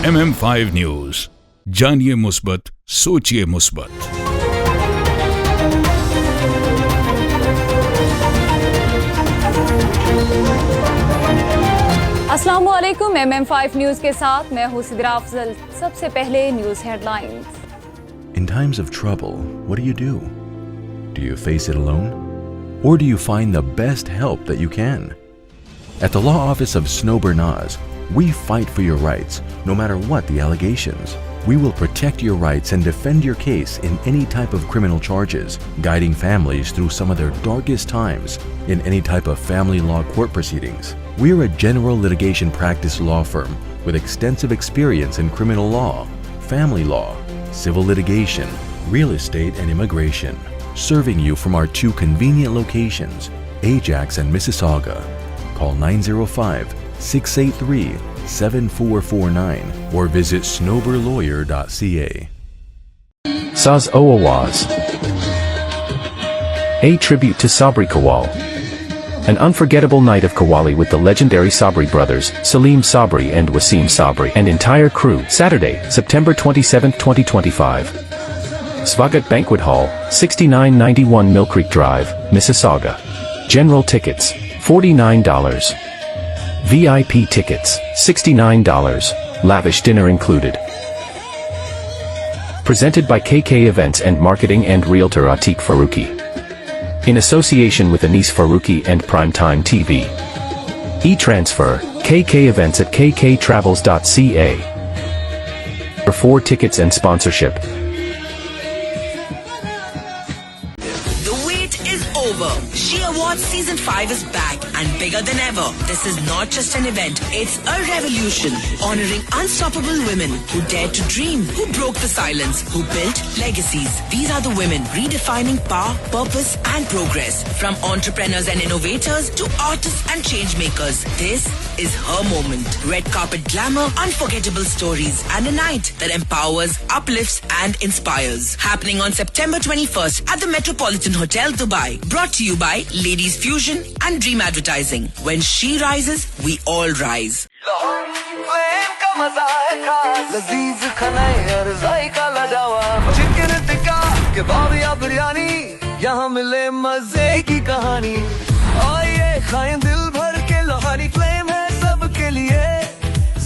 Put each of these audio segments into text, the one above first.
MM5 news, जानिए मुस्बत, सोचिए मुस्बत। अस्सलामुअलैकुम, MM5 न्यूज के साथ मैं हूं सिद्रा अफजल। सबसे पहले news headlines. In times of trouble, what do? Do you face it alone? Or do you find the best help that you can? At the law office of Snow Bernaz, we fight for your rights, no matter what the allegations. We will protect your rights and defend your case in any type of criminal charges, guiding families through some of their darkest times in any type of family law court proceedings. We are a general litigation practice law firm with extensive experience in criminal law, family law, civil litigation, real estate, and immigration, serving you from our two convenient locations, Ajax and Mississauga. Call 905-683-7449 or visit snowberlawyer.ca. Saz O Awaz. A tribute to Sabri Kawal. An unforgettable night of Qawwali with the legendary Sabri brothers, Salim Sabri and Wasim Sabri and entire crew. Saturday, September 27, 2025. Svagat Banquet Hall, 6991 Mill Creek Drive, Mississauga. General tickets, $49. VIP tickets, $69. Lavish dinner included. Presented by KK Events and Marketing and Realtor Atiq Faruqi. In association with Anis Faruqi and Primetime TV. E-transfer, KK Events at kktravels.ca. For tickets and sponsorship. She Awards Season 5 is back and bigger than ever. This is not just an event, it's a revolution. Honoring unstoppable women who dared to dream, who broke the silence, who built legacies. These are the women redefining power, purpose and progress. From entrepreneurs and innovators to artists and change makers. This is her moment. Red carpet glamour, unforgettable stories and a night that empowers, uplifts and inspires. Happening on September 21st at the Metropolitan Hotel, Dubai. Brought to you by Ladies Fusion and Dream Advertising. When she rises, we all rise. Chicken tikka kebab या बिरयानी, यहाँ मिले मजे की कहानी। आइए खाएं दिल भर के, लोहारी फ्लेम है सबके लिए।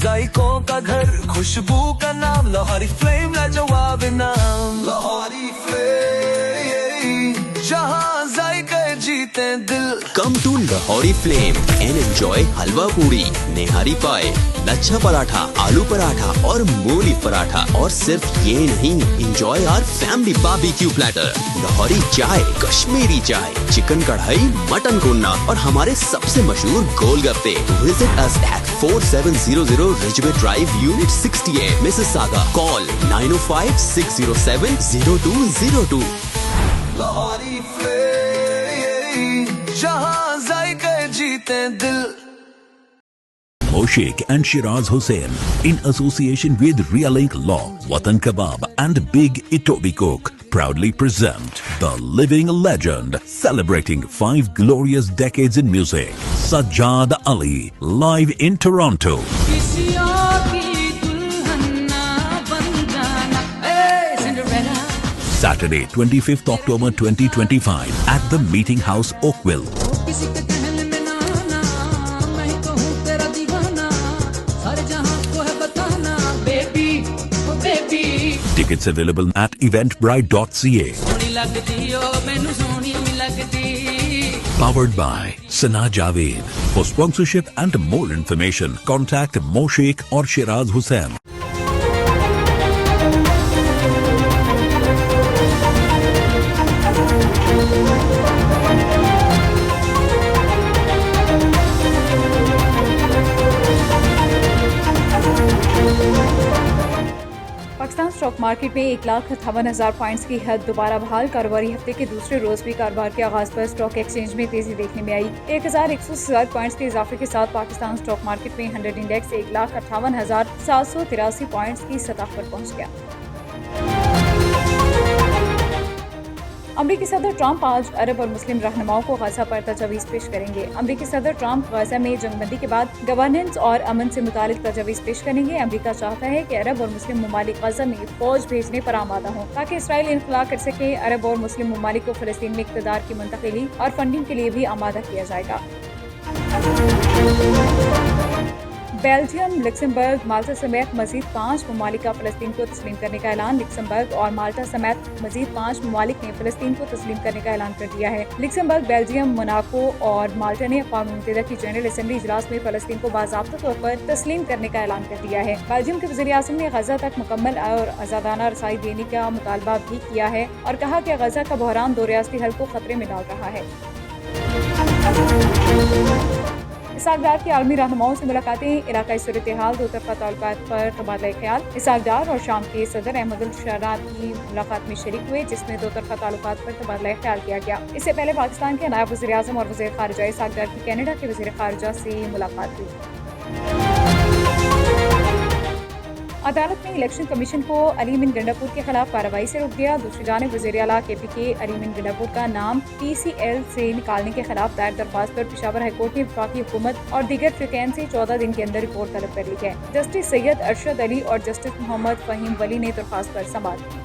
जायकों का घर, खुशबू का नाम, लोहारी फ्लेम लाजवाब नाम। लोहारी फ्लेम, जहाँ जायके जीते दिल। Come to Lahori Flame and enjoy हलवा पूरी, नेहारी पाए, लच्छा पराठा, आलू पराठा और मूली पराठा। और सिर्फ ये नहीं, enjoy our family barbecue platter, Lahori चाय, कश्मीरी चाय, चिकन कढ़ाई, मटन कोन्ना और हमारे सबसे मशहूर गोलगप्पे। Visit us at 4700 Ridgeway Drive, Unit 68, Mississauga. Call 905-607-0202. Lahori flame, जहाँ जायके जीते दिल। Moshiq and Shiraz Hussain, in association with Realink Law, Watan Kebab and Big Itobi Cook, proudly present the living legend celebrating 5 glorious decades in music, Sajjad Ali, live in Toronto. Saturday, 25th October 2025 at the Meeting House, Oakville. Tickets available at eventbrite.ca. Powered by Sana Javed. For sponsorship and more information, contact Moshiq or Shiraz Hussain. Pakistan stock market में 1,58,000 points की हद दोबारा बहाल। कारोबारी हफ्ते के दूसरे रोज भी कारोबार के आगाज पर स्टॉक एक्सचेंज में तेजी देखने में आई। 1,107 पॉइंट्स के इजाफे के साथ पाकिस्तान स्टॉक मार्केट में 100 इंडेक्स 1,58,783 पॉइंट्स की सतह पर पहुंच गया। अमरीकी सदर ट्रंप आज अरब और मुस्लिम रहनुमाओं को गजा पर तजवीज़ पेश करेंगे। अमरीकी सदर ट्रंप गजा में जंगबंदी के बाद गवर्नेंस और अमन से मुतालिक तजवीज़ पेश करेंगे। अमरीका चाहता है कि अरब और मुस्लिम ममालिक गजा में फौज भेजने पर आमादा हों ताकि इसराइल इनखला कर सके। अरब और मुस्लिम ममालिक को फ़लस्तीन में इक़्तिदार की मुंतकिली और फंडिंग के लिए भी आमादा किया जाएगा। बेल्जियम, लक्समबर्ग, माल्टा समेत मजीद 5 ममालिक का फ़लस्तीन को तस्लीम करने का ऐलान। लक्समबर्ग और माल्टा समेत मजीद 5 ममालिक ने फ़लस्तीन को तस्लीम करने का ऐलान कर दिया है। लक्समबर्ग, बेल्जियम, मोनाको और माल्टा ने अक़वाम मुत्तहिदा की जनरल असम्बली इजलास में फ़लस्तीन को बाज़ाब्ता तौर पर तस्लीम करने का ऐलान कर दिया है। बेल्जियम के वज़ीर आज़म ने गजा तक मुकम्मल और आज़ादाना रसाई देने का मुतालबा भी किया है और कहा कि गजा का बहरान दो रियासती हल को खतरे में डाल रहा है। इसहाक डार की आलमी रहनुमाओं से मुलाकातें, इलाकाई सूरत हाल, दो तरफ़ा ताल्लुकात पर तबादला ख्याल। इसहाक डार और शाम के सदर अहमद अल शरा की मुलाकात में शरीक हुए, जिसमें दो तरफ़ा ताल्लुकात पर तबादला ख्याल किया गया। इससे पहले पाकिस्तान के नायब वज़ीर आज़म और वज़ीर ख़ारिजा इसहाक डार की कनाडा के वज़ीर ख़ारिजा से मुलाकात हुई। अदालत ने इलेक्शन कमीशन को अली बिन गंडापुर के खिलाफ कार्रवाई से रोक दिया। दूसरी जानिब वज़ीर आला KPK अली बिन गंडापुर का नाम PCL से निकालने के खिलाफ दायर दरख्वास्त पर पेशावर हाईकोर्ट ने वफाकी हुकूमत और दीगर फ़िरक़ैन से 14 दिन के अंदर रिपोर्ट तलब कर ली है। जस्टिस सैयद अरशद अली और जस्टिस मोहम्मद फ़हीम वली ने दरख्वास्त पर समाअत की।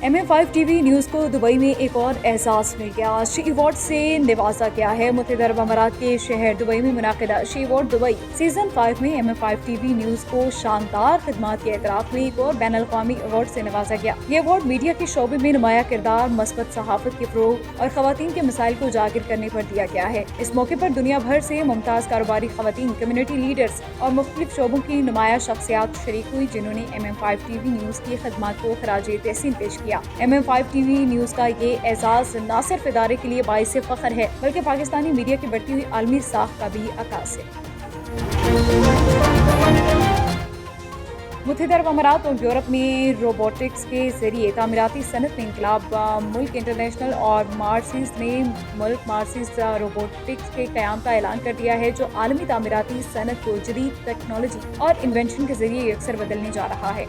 MM5 TV न्यूज़ को दुबई में एक और एहसास मिल गया। शी अवार्ड से नवाजा गया है। मुत्तहिदा अरब अमारात के शहर दुबई में मुनाकिदा शी अवार्ड दुबई सीज़न 5 में MM5 TV न्यूज़ को शानदार खिदमात के एतराफ़ में एक और बैनुल-अक़वामी अवार्ड से नवाजा गया। ये अवार्ड मीडिया के शोबे में नुमाया किरदार, मस्बत सहाफ़त के फ़रोग़ और ख़वातीन के मसाइल को उजागर करने पर दिया गया है। इस मौके पर दुनिया भर से मुमताज़ कारोबारी ख़वातीन, कम्युनिटी लीडर्स और मुख्तलिफ शोबों की नुमाया शख्सियात शरीक हुई, जिन्होंने MM5 TV न्यूज़ की खिदमात को खराज तहसीन पेश किया। MM5 TV न्यूज़ का ये एजाज़ न सिर्फ इदारे के लिए बाइस फ़ख्र है, बल्कि पाकिस्तानी मीडिया की बढ़ती हुई आलमी साख का भी अक्कास है। मुत्तहिदा अरब अमारात और यूरोप में रोबोटिक्स के जरिए तामीराती सनत में इनकलाब। मुल्क इंटरनेशनल और मार्सिस ने मुल्क मार्सिस रोबोटिक्स के क़याम का ऐलान कर दिया है, जो आलमी तामीराती सनत को जदीद टेक्नोलॉजी और इन्वेंशन के जरिए अक्सर बदलने जा रहा है।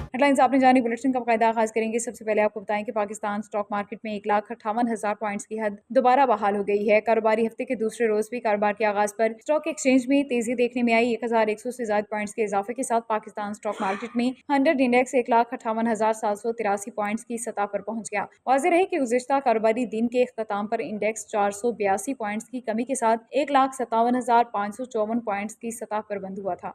हेडलाइंस आपने जानी। बुलेटिन का बाकायदा आगाज करेंगे। सबसे पहले आपको बताएं कि पाकिस्तान स्टॉक मार्केट में 1,58,000 पॉइंट्स की हद दोबारा बहाल हो गई है। कारोबारी हफ्ते के दूसरे रोज भी कारोबार के आगाज पर स्टॉक एक्सचेंज में तेजी देखने में आई। 1,100 से ज्यादा पॉइंट्स के इजाफे के साथ पाकिस्तान स्टॉक मार्केट में 100 इंडेक्स 1,58,783 पॉइंट्स की सतह पर पहुंच गया। वाज़ेह रहे कि गुज़िश्ता कारोबारी दिन के इख्तिताम पर इंडेक्स 482 पॉइंट्स की कमी के साथ 1,57,554 पॉइंट्स की सतह पर बंद हुआ था।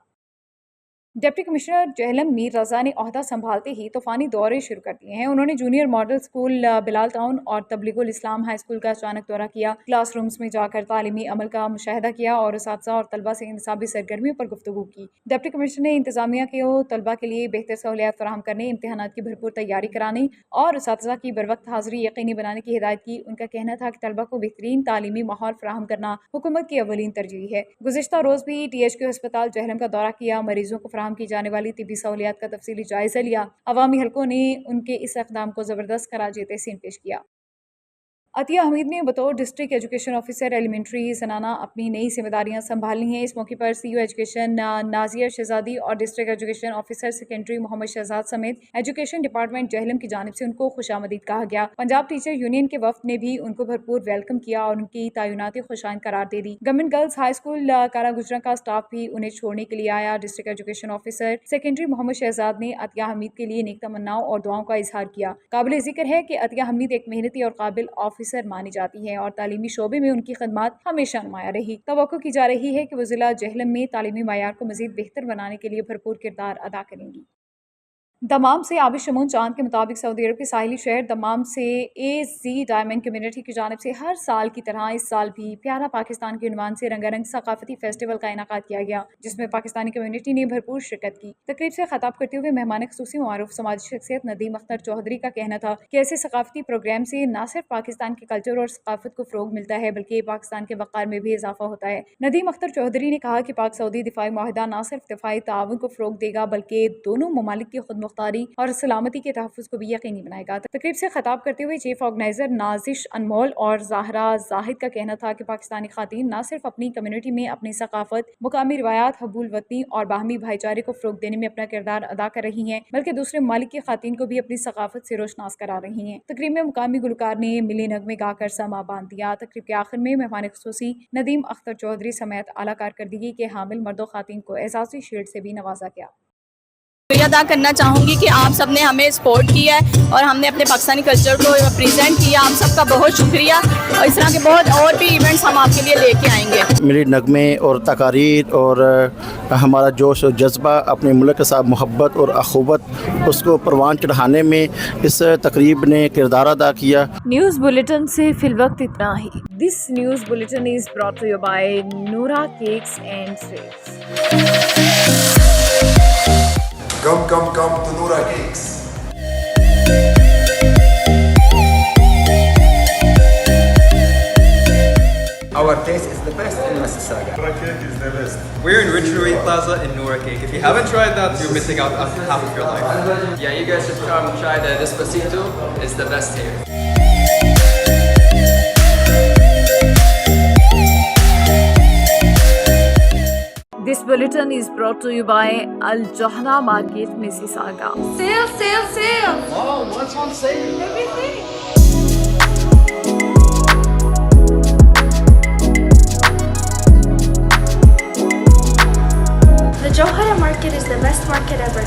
डिप्टी कमिश्नर जहलम मीर रजा ने ओहदा संभालते ही तूफानी दौरे शुरू कर दिए हैं। उन्होंने junior model school Bilal town और तबलीगुल इस्लाम हाई स्कूल का अचानक दौरा किया। क्लासरूम्स में जाकर तालीमी अमल का मुशाहिदा किया और उस्ताज़ा और तलबा से इंतसाबी सरगर्मियों पर गुफ्तगू की। डिप्टी कमिश्नर ने इंतजामिया को तलबा के लिए बेहतर सहूलियात फराहम करने, इम्तिहानात की भरपूर तैयारी कराने और उस्ताज़ा की बरवक्त हाजिरी यकीनी बनाने की हिदायत की। उनका कहना था कि तलबा को बेहतरीन तालीमी माहौल फराहम करना हुकूमत की अवलीन तरजीह है। गुज़िश्ता रोज भी THQ अस्पताल जहलम का दौरा किया, मरीजों को फराहम की जाने वाली तिब्बी सहूलियात का तफसीली जायजा लिया। अवामी हलकों ने उनके इस इक़दाम को जबरदस्त खराज तहसीन पेश किया। अतिया हमीद ने बतौर डिस्ट्रिक्ट एजुकेशन ऑफिसर एलिमेंट्री ज़नाना अपनी नई जिम्मेदारियां संभाली हैं। इस मौके पर CEO एजुकेशन नाजिया शहजादी और district education officer secondary Mohammad Shahzad समेत एजुकेशन डिपार्टमेंट जहलम की जानिब से उनको खुशामदीद कहा गया। पंजाब टीचर यूनियन के वफ्द ने भी उनको भरपूर वेलकम किया और उनकी तैनाती खुशाइन करार दे दी। गवर्नमेंट गर्ल्स हाई स्कूल काला गुजरा का स्टाफ भी उन्हें छोड़ने के लिए आया। District education officer secondary Mohammad Shahzad ने अतिया हमीद के लिए नेक तमन्नाओं और दुआओं का इजहार किया। काबिल जिक्र है कि अतिया हमीद एक मेहनती और काबिल ऑफिसर मानी जाती है और तालीमी शोबे में उनकी खदमात हमेशा नुमाया रही। तवक्को की जा रही है कि वो जिला जहलम में तालीमी मायार को मजीद बेहतर बनाने के लिए भरपूर किरदार अदा करेंगी। दमाम से आबिद शमून चांद के मुताबिक सऊदी अरब के साहिली शहर दमाम से AZ डायमंड कम्युनिटी की जानिब से हर साल की तरह इस साल भी प्यारा पाकिस्तान के उन्वान से रंगारंग सकाफती फेस्टिवल का इनेकाद किया गया, जिसमें पाकिस्तानी कम्युनिटी ने भरपूर शिरकत की। तकरीब से खिताब करते हुए मेहमान खुसूसी मुआरुफ समाजी शख्सियत नदीम अख्तर चौधरी का कहना था कि ऐसे सकाफती प्रोग्राम से न सिर्फ पाकिस्तान के कल्चर और सकाफत को फ़रोग मिलता है बल्कि पाकिस्तान के वक़ार में भी इजाफा होता है। नदीम अख्तर चौधरी ने कहा कि पाक सऊदी दिफाई मुआहदा न सिर्फ दिफाई ताउन को फ़रोग देगा बल्कि दोनों ममालिक की खुद मुख्तारी और सलामती के तहफ़्फ़ुज़ को भी यकीनी बनाएगा। तकरीब से खिताब करते हुए चीफ ऑर्गेनाइजर नाजिश अनमोल और ज़ाहरा जाहिद का कहना था कि पाकिस्तानी ख़ातीन न सिर्फ अपनी कम्युनिटी में अपनी सकाफत, मुकामी रिवायात, हबूल वतनी और बाहमी भाईचारे को फ़रोग देने में अपना किरदार अदा कर रही हैं, बल्कि दूसरे ममालिक की ख़ातीन को भी अपनी सकाफत से रोशनास करा रही हैं। तकरीब में मुकामी गुलकार ने मिली नगमे गाकर समा बांध दिया। तकरीब के आखिर में मेहमान खुसूसी नदीम अख्तर चौधरी समेत आला कारकर्दगी के हामिल मर्दो ख़ातीन को एजाज़ी शील्ड से भी नवाजा गया। अदा करना चाहूँगी कि आप सब ने हमें सपोर्ट किया है और हमने अपने पाकिस्तानी कल्चर को प्रेजेंट किया। आप सबका बहुत शुक्रिया और इस तरह के बहुत और भी इवेंट्स हम आपके लिए लेके आएंगे। मेरी नगमे और तकारीर और हमारा जोश और जज्बा अपने मुल्क के साथ मोहब्बत और अखुवत उसको परवान चढ़ाने में इस तकरीब ने किरदार अदा किया। न्यूज़ बुलेटिन से फिलवक्त इतना ही। This news bulletin is brought to you by Noura cakes and sweets. Come to Noura Cakes. Our taste is the best in Mississauga. Noura Cake is the best. We're in Rich Rui Plaza in Noura Cake. If you haven't tried that, you're missing out on half of your life. Yeah, you guys should come try the Despacito. It's the best here. This bulletin is brought to you by Al Johna Market, Mississauga. Sale! Oh, what's on sale? Everything! The Johara Market is the best market ever.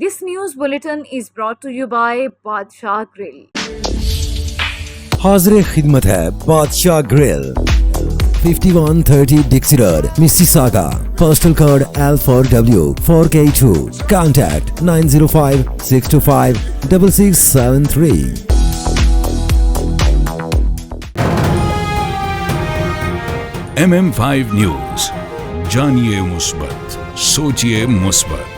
This news bulletin is brought to you by Badshah Grill. हाज़िर खिदमत है बादशाह grill, 5130 Dixie Road, Mississauga. Postal code L4W 4K2. Contact 905 625 6673. MM5 news, जानिए मुस्बत, सोचिए मुस्बत।